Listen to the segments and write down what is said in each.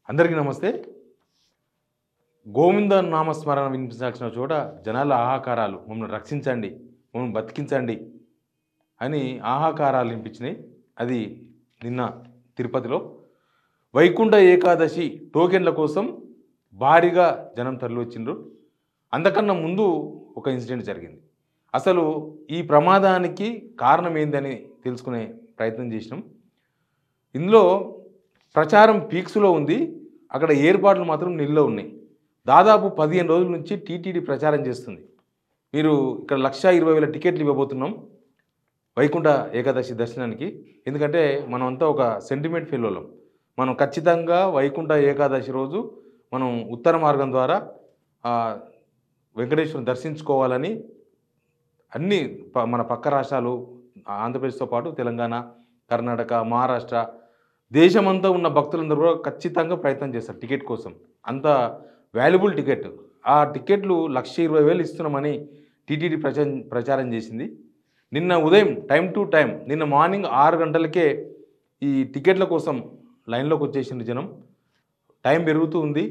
అందరికీ నమస్తే. గోవింద నామస్మరణ వినిపించాల్సిన చోట జనాల ఆహాకారాలు మమ్మల్ని రక్షించండి, మమ్మల్ని బతికించండి అని ఆహాకారాలు వినిపించినాయి. అది నిన్న తిరుపతిలో వైకుంఠ ఏకాదశి టోకెన్ల కోసం భారీగా జనం తరలి వచ్చిండ్రు. అంతకన్నా ముందు ఒక ఇన్సిడెంట్ జరిగింది. అసలు ఈ ప్రమాదానికి కారణం ఏందని తెలుసుకునే ప్రయత్నం చేసినాం. ఇందులో ప్రచారం పీక్స్లో ఉంది, అక్కడ ఏర్పాట్లు మాత్రం నిల్లో ఉన్నాయి. దాదాపు 15 రోజుల నుంచి టీటీడీ ప్రచారం చేస్తుంది. మీరు ఇక్కడ 1,20,000 టికెట్లు ఇవ్వబోతున్నాం వైకుంఠ ఏకాదశి దర్శనానికి. ఎందుకంటే మనం అంతా ఒక సెంటిమెంట్ ఫీల్. మనం ఖచ్చితంగా వైకుంఠ ఏకాదశి రోజు మనం ఉత్తర మార్గం ద్వారా వెంకటేశ్వరుని దర్శించుకోవాలని అన్ని మన పక్క రాష్ట్రాలు ఆంధ్రప్రదేశ్తో పాటు తెలంగాణ, కర్ణాటక, మహారాష్ట్ర దేశమంతా ఉన్న భక్తులందరూ కూడా ఖచ్చితంగా ప్రయత్నం చేస్తారు టికెట్ కోసం. అంత వాల్యుబుల్ టికెట్. ఆ టికెట్లు 1,20,000 ఇస్తున్నామని టీటీడీ ప్రచారం చేసింది. నిన్న ఉదయం టైం టు టైం, నిన్న మార్నింగ్ 6 గంటలకే ఈ టికెట్ల కోసం లైన్లోకి వచ్చేసింది జనం. టైం పెరుగుతూ ఉంది,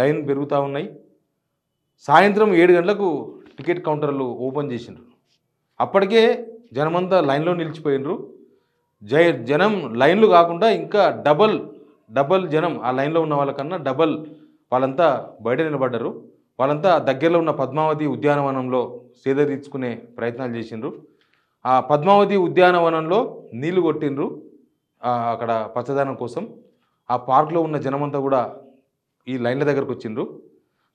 లైన్ పెరుగుతూ ఉన్నాయి. సాయంత్రం 7 గంటలకు టికెట్ కౌంటర్లు ఓపెన్ చేసిండ్రు. అప్పటికే జనమంతా లైన్లో నిలిచిపోయినరు. జనం లైన్లు కాకుండా ఇంకా డబల్ జనం ఆ లైన్లో ఉన్న వాళ్ళకన్నా డబల్ వాళ్ళంతా బయట నిలబడ్డారు. వాళ్ళంతా దగ్గరలో ఉన్న పద్మావతి ఉద్యానవనంలో సేద తీర్చుకునే ప్రయత్నాలు చేసిండ్రు. ఆ పద్మావతి ఉద్యానవనంలో నీళ్లు కొట్టిండ్రు అక్కడ పచ్చదనం కోసం. ఆ పార్క్లో ఉన్న జనమంతా కూడా ఈ లైన్ల దగ్గరకు వచ్చిండ్రు.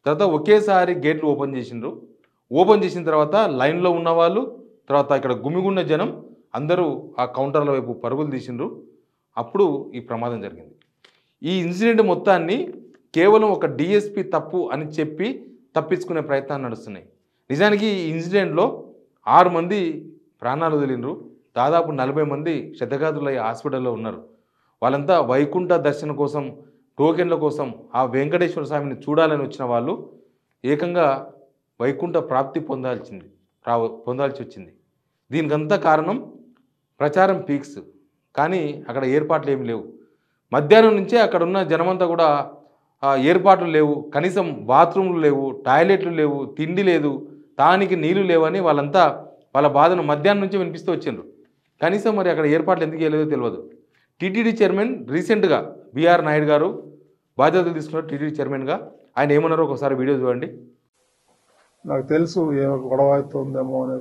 తర్వాత ఒకేసారి గేట్లు ఓపెన్ చేసిండ్రు. ఓపెన్ చేసిన తర్వాత లైన్లో ఉన్నవాళ్ళు, తర్వాత ఇక్కడ గుమిగున్న జనం అందరూ ఆ కౌంటర్ల వైపు పరుగులు తీసిండ్రు. అప్పుడు ఈ ప్రమాదం జరిగింది. ఈ ఇన్సిడెంట్ మొత్తాన్ని కేవలం ఒక డిఎస్పీ తప్పు అని చెప్పి తప్పించుకునే ప్రయత్నాలు నడుస్తున్నాయి. నిజానికి ఈ ఇన్సిడెంట్లో 6 మంది ప్రాణాలు వదిలిండ్రు. దాదాపు 40 మంది క్షతగాతులయ్యి హాస్పిటల్లో ఉన్నారు. వాళ్ళంతా వైకుంఠ దర్శనం కోసం, టోకెన్ల కోసం ఆ వెంకటేశ్వర స్వామిని చూడాలని వచ్చిన వాళ్ళు ఏకంగా వైకుంఠ ప్రాప్తి పొందాల్సి వచ్చింది. దీనికంతా కారణం ప్రచారం పీక్స్. కానీ అక్కడ ఏర్పాట్లు ఏమి లేవు. మధ్యాహ్నం నుంచే అక్కడ ఉన్న జనమంతా కూడా ఏర్పాట్లు లేవు, కనీసం బాత్రూమ్లు లేవు, టాయిలెట్లు లేవు, తిండి లేదు, తానికి నీళ్లు లేవని వాళ్ళంతా వాళ్ళ బాధను మధ్యాహ్నం నుంచి వినిపిస్తూ వచ్చిండ్రు. కనీసం మరి అక్కడ ఏర్పాట్లు ఎందుకు చేయలేదో తెలియదు. టీటీడీ చైర్మన్ రీసెంట్గా బిఆర్ నాయుడు గారు బాధ్యతలు తీసుకున్నారు టీటీడీ చైర్మన్గా. ఆయన ఏమన్నారో ఒకసారి వీడియో చూడండి. నాకు తెలుసు ఏమో గొడవ అవుతుందేమో అనే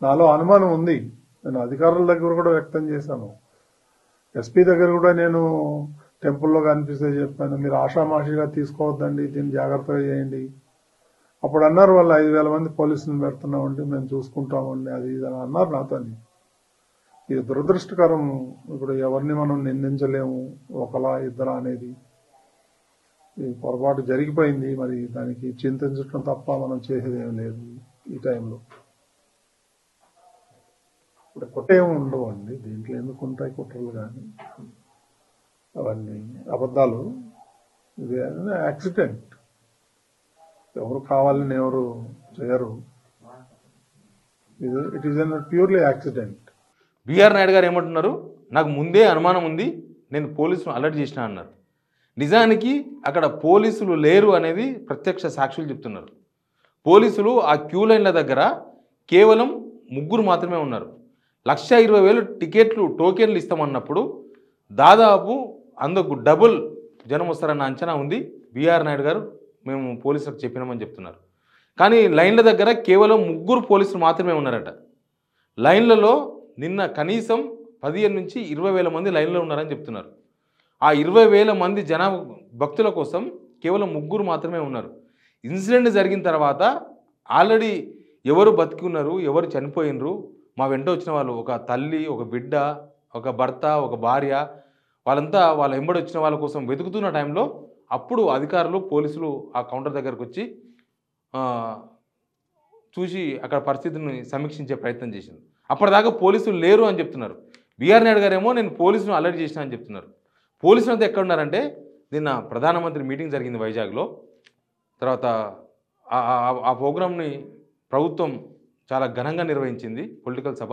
నాలో అనుమానం ఉంది. నేను అధికారుల దగ్గర కూడా వ్యక్తం చేశాను. ఎస్పీ దగ్గర కూడా నేను టెంపుల్లో కనిపిస్తే చెప్పాను, మీరు ఆషామాషిగా తీసుకోవద్దండి, దీన్ని జాగ్రత్తగా చేయండి. అప్పుడు అన్నారు వాళ్ళు 5,000 మంది పోలీసులను పెడుతున్నామండి, మేము చూసుకుంటామండి, అది ఇది అని అన్నారు నాతో. ఇది దురదృష్టకరం. ఇప్పుడు ఎవరిని మనం నిందించలేము, ఒకలా ఇద్దరా అనేది. ఈ పొరపాటు జరిగిపోయింది. మరి దానికి చింతించడం తప్ప మనం చేసేది ఏం లేదు ఈ టైంలో. ఇప్పుడు కుట్రేమి ఉండవు అండి, దీంట్లో ఎందుకు ఉంటాయి కుట్రలు కానీ అవన్నీ అబద్ధాలు. ఇది యాక్సిడెంట్, ఎవరు కావాలని ఎవరు చేయరు. It is an purely accident. BR Naidu గారు ఏమంటున్నారు, నాకు ముందే అనుమానం ఉంది, నేను పోలీసును అలర్ట్ చేసిన అన్నారు. నిజానికి అక్కడ పోలీసులు లేరు అనేది ప్రత్యక్ష సాక్షులు చెప్తున్నారు. పోలీసులు ఆ క్యూ లైన్ల దగ్గర కేవలం 3 మాత్రమే ఉన్నారు. 1,20,000 టికెట్లు టోకెన్లు ఇస్తామన్నప్పుడు దాదాపు అందుకు డబుల్ జనం వస్తారన్న అంచనా ఉంది. బిఆర్ నాయుడు గారు మేము పోలీసులకు చెప్పినామని చెప్తున్నారు. కానీ లైన్ల దగ్గర కేవలం 3 పోలీసులు మాత్రమే ఉన్నారట. లైన్లలో నిన్న కనీసం 15 నుంచి 20,000 మంది లైన్లో ఉన్నారని చెప్తున్నారు. ఆ 20,000 మంది భక్తుల కోసం కేవలం 3 మాత్రమే ఉన్నారు. ఇన్సిడెంట్ జరిగిన తర్వాత ఆల్రెడీ ఎవరు బతికి ఉన్నారు, ఎవరు చనిపోయినరు, మా వెంట వచ్చిన వాళ్ళు ఒక తల్లి, ఒక బిడ్డ, ఒక భర్త, ఒక భార్య, వాళ్ళంతా వాళ్ళ వెంబడి వచ్చిన వాళ్ళ కోసం వెతుకుతున్న టైంలో అప్పుడు అధికారులు, పోలీసులు ఆ కౌంటర్ దగ్గరకు వచ్చి చూసి అక్కడ పరిస్థితిని సమీక్షించే ప్రయత్నం చేసింది. అప్పటిదాకా పోలీసులు లేరు అని చెప్తున్నారు. బిఆర్ నాయుడు గారేమో నేను పోలీసును అలర్ట్ చేసిన అని చెప్తున్నారు. పోలీసులు అంతా ఎక్కడ ఉన్నారంటే, నిన్న ప్రధానమంత్రి మీటింగ్ జరిగింది వైజాగ్లో. తర్వాత ఆ ప్రోగ్రామ్ని ప్రభుత్వం చాలా ఘనంగా నిర్వహించింది, పొలిటికల్ సభ.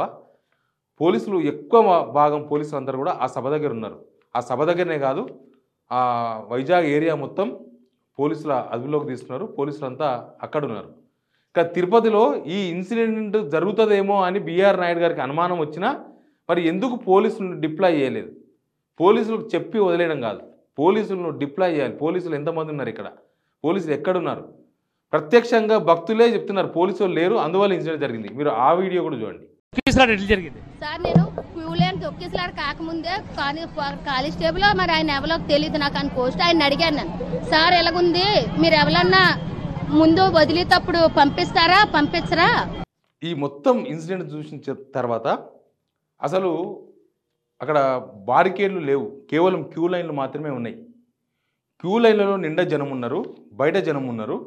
పోలీసులు ఎక్కువ భాగం పోలీసులు అందరూ కూడా ఆ సభ దగ్గర ఉన్నారు. ఆ సభ దగ్గరనే కాదు, ఆ వైజాగ్ ఏరియా మొత్తం పోలీసుల అదుపులోకి తీసుకున్నారు. పోలీసులంతా అక్కడ ఉన్నారు. ఇక తిరుపతిలో ఈ ఇన్సిడెంట్ జరుగుతుందేమో అని బిఆర్ నాయుడు గారికి అనుమానం వచ్చినా మరి ఎందుకు పోలీసులను డిప్లాయ్ చేయలేదు? పోలీసులకు చెప్పి వదిలేయడం కాదు, పోలీసులను డిప్లాయ్ చేయాలి. పోలీసులు ఎంతమంది ఉన్నారు ఇక్కడ? పోలీసులు ఎక్కడున్నారు? ప్రత్యక్షంగా భక్తులే చెప్తున్నారు పోలీసులు లేరు, అందువల్ల ఇన్సిడెంట్ జరిగింది. మీరు ఆ వీడియో కూడా చూడండి. జరిగింది సార్, నేను క్యూలేని తొక్కిసలాడు కాకముందే కానిస్టేబుల్ మరి ఆయన ఎవరో తెలియదు నాకు అని పోస్ట్ ఆయన అడిగాను నేను, సార్ ఎలాగుంది మీరు ఎవరన్నా ముందు వదిలేటప్పుడు పంపించరా? ఈ మొత్తం ఇన్సిడెంట్ చూసిన తర్వాత అసలు అక్కడ బారికేడ్లు లేవు, కేవలం క్యూ లైన్లు మాత్రమే ఉన్నాయి. క్యూ లైన్లలో నిండా జనం ఉన్నారు, బయట జనం ఉన్నారు.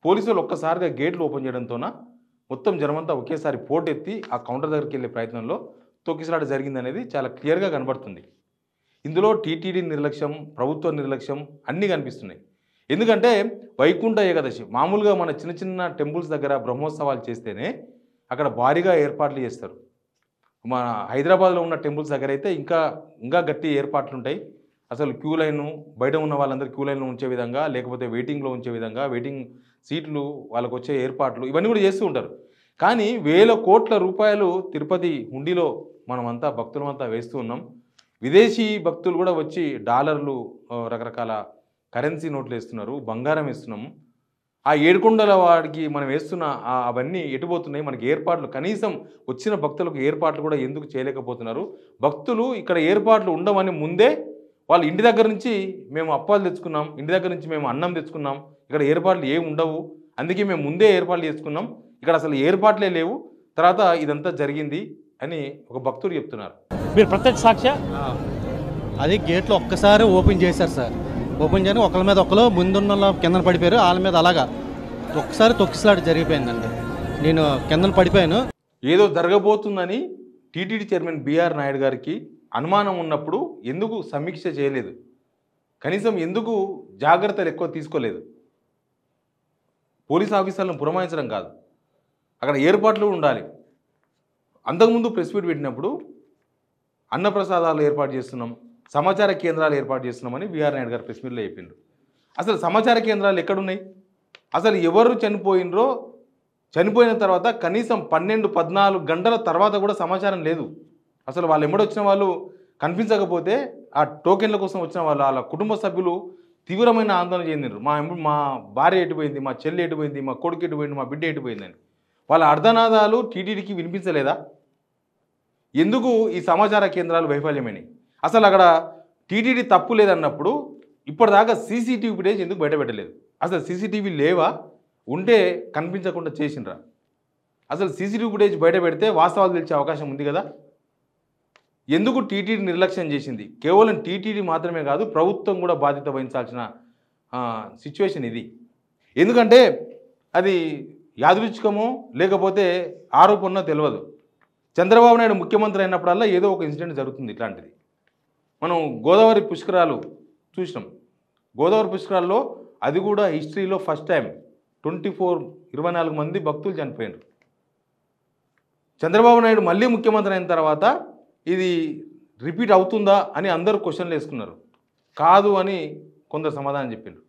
పోలీసులు ఒక్కసారిగా గేట్లు ఓపెన్ చేయడంతోన మొత్తం జనమంతా ఒకేసారి పోటెత్తి ఆ కౌంటర్ దగ్గరికి వెళ్ళే ప్రయత్నంలో తొక్కిసలాట జరిగిందనేది చాలా క్లియర్గా కనబడుతుంది. ఇందులో టీటీడీ నిర్లక్ష్యం, ప్రభుత్వ నిర్లక్ష్యం అన్నీ కనిపిస్తున్నాయి. ఎందుకంటే వైకుంఠ ఏకాదశి మామూలుగా మన చిన్న చిన్న టెంపుల్స్ దగ్గర బ్రహ్మోత్సవాలు చేస్తేనే అక్కడ భారీగా ఏర్పాట్లు చేస్తారు. మన హైదరాబాద్లో ఉన్న టెంపుల్స్ దగ్గర అయితే ఇంకా గట్టి ఏర్పాట్లు ఉంటాయి. అసలు క్యూ లైన్ బయట ఉన్న వాళ్ళందరూ క్యూ లైన్లో ఉంచే విధంగా, లేకపోతే వెయిటింగ్లో ఉంచే విధంగా, వెయిటింగ్ సీట్లు వాళ్ళకు వచ్చే ఏర్పాట్లు ఇవన్నీ కూడా చేస్తూ ఉంటారు. కానీ వేల కోట్ల రూపాయలు తిరుపతి హుండీలో మనమంతా భక్తులమంతా వేస్తూ ఉన్నాం. విదేశీ భక్తులు కూడా వచ్చి డాలర్లు, రకరకాల కరెన్సీ నోట్లు వేస్తున్నారు, బంగారం వేస్తున్నాము. ఆ ఏడుకొండల వాడికి మనం వేస్తున్న అవన్నీ ఎటుపోతున్నాయి? మనకి ఏర్పాట్లు కనీసం వచ్చిన భక్తులకు ఏర్పాట్లు కూడా ఎందుకు చేయలేకపోతున్నారు? భక్తులు ఇక్కడ ఏర్పాట్లు ఉండవని ముందే వాళ్ళు ఇంటి దగ్గర నుంచి మేము అప్పాలు తెచ్చుకున్నాం, ఇంటి దగ్గర నుంచి మేము అన్నం తెచ్చుకున్నాం, ఇక్కడ ఏర్పాట్లు ఏమి ఉండవు, అందుకే మేము ముందే ఏర్పాట్లు చేసుకున్నాం, ఇక్కడ అసలు ఏర్పాట్లే లేవు, తర్వాత ఇదంతా జరిగింది అని ఒక భక్తుడు చెప్తున్నారు. మీరు ప్రత్యక్ష సాక్షి? అది గేట్లు ఒక్కసారి ఓపెన్ చేశారు సార్. ఓపెన్ చేయని ఒకళ్ళ మీద ఒకరు ముందున్న కిందన పడిపోయారు, వాళ్ళ మీద అలాగా ఒక్కసారి తొక్కిసలాట జరిగిపోయిందండి. నేను కిందన పడిపోయాను. ఏదో జరగబోతుందని టీటీడీ చైర్మన్ బిఆర్ నాయుడు గారికి అనుమానం ఉన్నప్పుడు ఎందుకు సమీక్ష చేయలేదు? కనీసం ఎందుకు జాగ్రత్తలు ఎక్కువ తీసుకోలేదు? పోలీస్ ఆఫీసర్లను పురమాయించడం కాదు, అక్కడ ఏర్పాట్లు ఉండాలి. అంతకుముందు ప్రెస్ మీట్ పెట్టినప్పుడు అన్నప్రసాదాలు ఏర్పాటు చేస్తున్నాం, సమాచార కేంద్రాలు ఏర్పాటు చేస్తున్నామని బిఆర్ నాయుడు గారు ప్రెస్ మీట్లో చెప్పిండ్రు. అసలు సమాచార కేంద్రాలు ఎక్కడున్నాయి? అసలు ఎవరు చనిపోయినరో, చనిపోయిన తర్వాత కనీసం 12-14 గంటల తర్వాత కూడా సమాచారం లేదు. అసలు వాళ్ళు ఎమ్మడొచ్చిన వాళ్ళు కనిపించకపోతే ఆ టోకెన్ల కోసం వచ్చిన వాళ్ళ కుటుంబ సభ్యులు తీవ్రమైన ఆందోళన చెందినారు. మా భార్య ఎటుపోయింది, మా చెల్లి ఎటుపోయింది, మా కొడుకు ఎటుపోయింది, మా బిడ్డ ఎటుపోయిందని. వాళ్ళ అర్ధనాదాలు టీటీడీకి వినిపించలేదా? ఎందుకు ఈ సమాచార కేంద్రాలు వైఫల్యమైనవి? అసలు అక్కడ టీటీడీ తప్పు లేదన్నప్పుడు ఇప్పటిదాకా సీసీటీవీ ఫుటేజ్ ఎందుకు బయటపెట్టలేదు? అసలు సీసీటీవీ లేవా? ఉంటే కనిపించకుండా చేసిండ్రా? అసలు సీసీటీవీ ఫుటేజ్ బయట పెడితే వాస్తవాలు తెలిసే అవకాశం ఉంది కదా. ఎందుకు టీటీడీ నిర్లక్ష్యం చేసింది? కేవలం టీటీడీ మాత్రమే కాదు, ప్రభుత్వం కూడా బాధ్యత వహించాల్సిన సిచ్యువేషన్ ఇది. ఎందుకంటే అది యాదృచ్ఛికమో లేకపోతే ఆరోపణో తెలియదు. చంద్రబాబు నాయుడు ముఖ్యమంత్రి అయినప్పుడల్లా ఏదో ఒక ఇన్సిడెంట్ జరుగుతుంది ఇట్లాంటిది. మనం గోదావరి పుష్కరాలు చూసినాం. గోదావరి పుష్కరాల్లో అది కూడా హిస్టరీలో ఫస్ట్ టైం 24 మంది భక్తులు చనిపోయారు. చంద్రబాబు నాయుడు మళ్ళీ ముఖ్యమంత్రి అయిన తర్వాత ఇది రిపీట్ అవుతుందా అని అందరూ క్వశ్చన్లు వేసుకున్నారు. కాదు అని కొందరు సమాధానం చెప్పారు.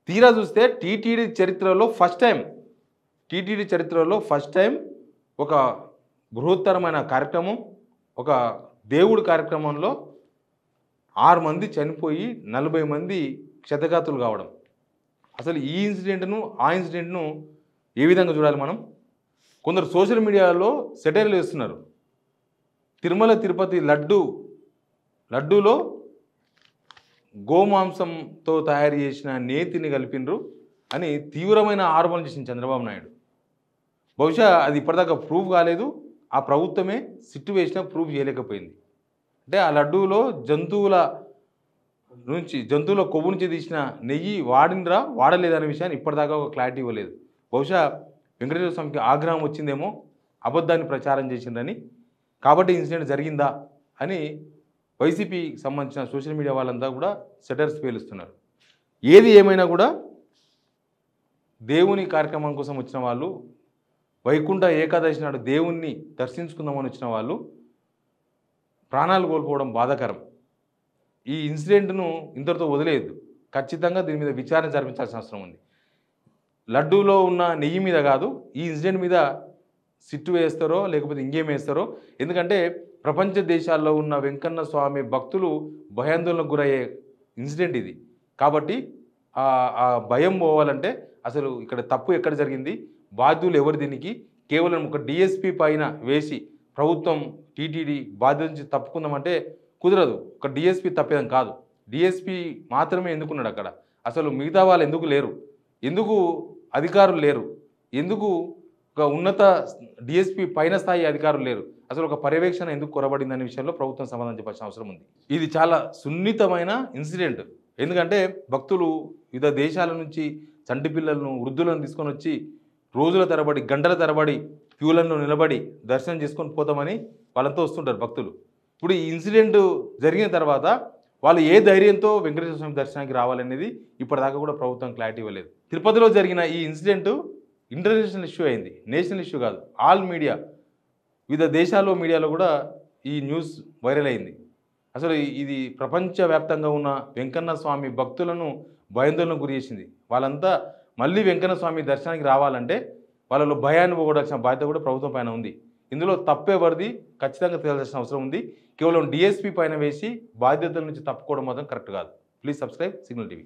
తీరా చూస్తే టీటీడీ చరిత్రలో ఫస్ట్ టైం ఒక బృహత్తరమైన కార్యక్రమం, ఒక దేవుడి కార్యక్రమంలో 6 మంది చనిపోయి 40 మంది క్షతగాతులు కావడం. అసలు ఈ ఇన్సిడెంట్ను ఆ ఇన్సిడెంట్ను ఏ విధంగా చూడాలి మనం? కొందరు సోషల్ మీడియాలో సెటైర్లు వేస్తున్నారు. తిరుమల తిరుపతి లడ్డూలో గోమాంసంతో తయారు చేసిన నేతిని కలిపిండ్రు అని తీవ్రమైన ఆరోపణలు చేసింది చంద్రబాబు నాయుడు. బహుశా అది ఇప్పటిదాకా ప్రూఫ్ కాలేదు. ఆ ప్రభుత్వమే సిట్టు వేసినా ప్రూఫ్ చేయలేకపోయింది. అంటే ఆ లడ్డూలో జంతువుల కొవ్వు నుంచి తీసిన నెయ్యి వాడిండ్రా వాడలేదనే విషయాన్ని ఇప్పటిదాకా ఒక క్లారిటీ ఇవ్వలేదు. బహుశా వెంకటేశ్వర స్వామికి ఆగ్రహం వచ్చిందేమో, అబద్ధాన్ని ప్రచారం చేసిండ్రని, కాబట్టి ఇన్సిడెంట్ జరిగిందా అని వైసీపీకి సంబంధించిన సోషల్ మీడియా వాళ్ళంతా కూడా సెటర్స్ పేలుస్తున్నారు. ఏది ఏమైనా కూడా దేవుని కార్యక్రమం కోసం వచ్చిన వాళ్ళు, వైకుంఠ ఏకాదశి నాడు దేవుణ్ణి దర్శించుకుందామని వచ్చిన వాళ్ళు ప్రాణాలు కోల్పోవడం బాధాకరం. ఈ ఇన్సిడెంట్ను ఇంతటితో వదిలేదు, ఖచ్చితంగా దీని మీద విచారణ జరిపించాల్సిన అవసరం ఉంది. లడ్డూలో ఉన్న నెయ్యి మీద కాదు, ఈ ఇన్సిడెంట్ మీద సిట్టు వేస్తారో లేకపోతే ఇంకేం వేస్తారో. ఎందుకంటే ప్రపంచ దేశాల్లో ఉన్న వెంకన్న స్వామి భక్తులు భయాందోళనకు గురయ్యే ఇన్సిడెంట్ ఇది. కాబట్టి ఆ భయం పోవాలంటే అసలు ఇక్కడ తప్పు ఎక్కడ జరిగింది, బాధ్యులు ఎవరు, దీనికి కేవలం ఒక డిఎస్పి పైన వేసి ప్రభుత్వం టీటీడీ బాధ్యత నుంచి తప్పుకుందామంటే కుదరదు. ఒక డిఎస్పి తప్పేదని కాదు, డిఎస్పి మాత్రమే ఎందుకున్నాడు అక్కడ, అసలు మిగతా వాళ్ళు ఎందుకు లేరు, ఎందుకు అధికారులు లేరు, ఎందుకు ఒక ఉన్నత డిఎస్పి పైన స్థాయి అధికారులు లేరు, అసలు ఒక పర్యవేక్షణ ఎందుకు కొరబడిందనే విషయంలో ప్రభుత్వం సమాధానం చెప్పాల్సిన అవసరం ఉంది. ఇది చాలా సున్నితమైన ఇన్సిడెంట్. ఎందుకంటే భక్తులు వివిధ దేశాల నుంచి చంటి పిల్లలను, వృద్ధులను తీసుకొని వచ్చి రోజుల తరబడి, గంటల తరబడి క్యూలలో నిలబడి దర్శనం చేసుకొని పోతామని వాళ్ళంతా వస్తుంటారు భక్తులు. ఇప్పుడు ఈ ఇన్సిడెంట్ జరిగిన తర్వాత వాళ్ళు ఏ ధైర్యంతో వెంకటేశ్వర స్వామి దర్శనానికి రావాలనేది ఇప్పటిదాకా కూడా ప్రభుత్వం క్లారిటీ ఇవ్వలేదు. తిరుపతిలో జరిగిన ఈ ఇన్సిడెంట్ ఇంటర్నేషనల్ ఇష్యూ అయింది, నేషనల్ ఇష్యూ కాదు. ఆల్ మీడియా, వివిధ దేశాల్లో మీడియాలో కూడా ఈ న్యూస్ వైరల్ అయింది. అసలు ఇది ప్రపంచవ్యాప్తంగా ఉన్న వెంకన్న స్వామి భక్తులను భయాందోళనకు గురి చేసింది. వాళ్ళంతా మళ్ళీ వెంకన్న స్వామి దర్శనానికి రావాలంటే వాళ్ళలో భయాన్ని పోగొడాల్సిన బాధ్యత కూడా ప్రభుత్వం పైన ఉంది. ఇందులో తప్పేవరిది ఖచ్చితంగా తెలియాల్సిన అవసరం ఉంది. కేవలం డిఎస్పీ పైన వేసి బాధ్యతల నుంచి తప్పుకోవడం మాత్రం కరెక్ట్ కాదు. Please subscribe signal TV.